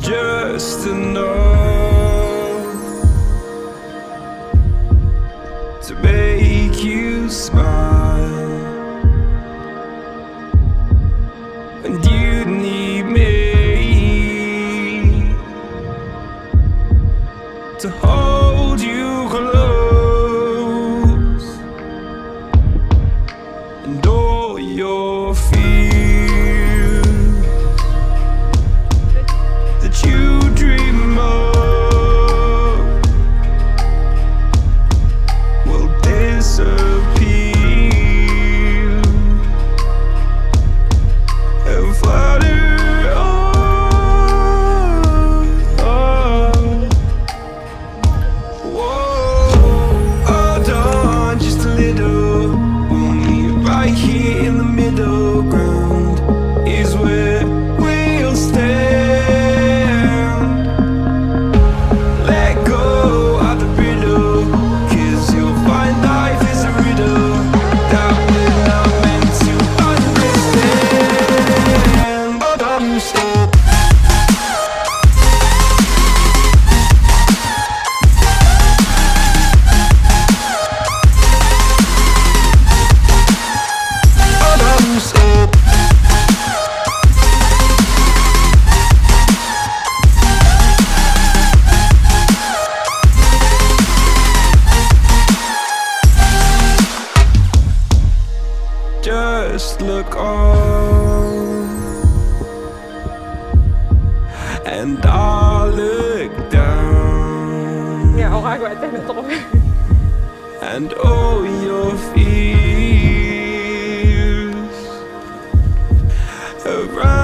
just enough to make you smile, and you need me to hold you close, and all your fears that you dream of will disappear and flutter on. Whoa, hold on just a little. Only right here in the middle ground is where we'll stand. Let go of the riddle, 'cause you'll find life is a riddle that we're not meant to understand. Hold on, stop. Hold on, stop. Just look on, and I'll look down, Nggak, aku agak untuk and all your fears around.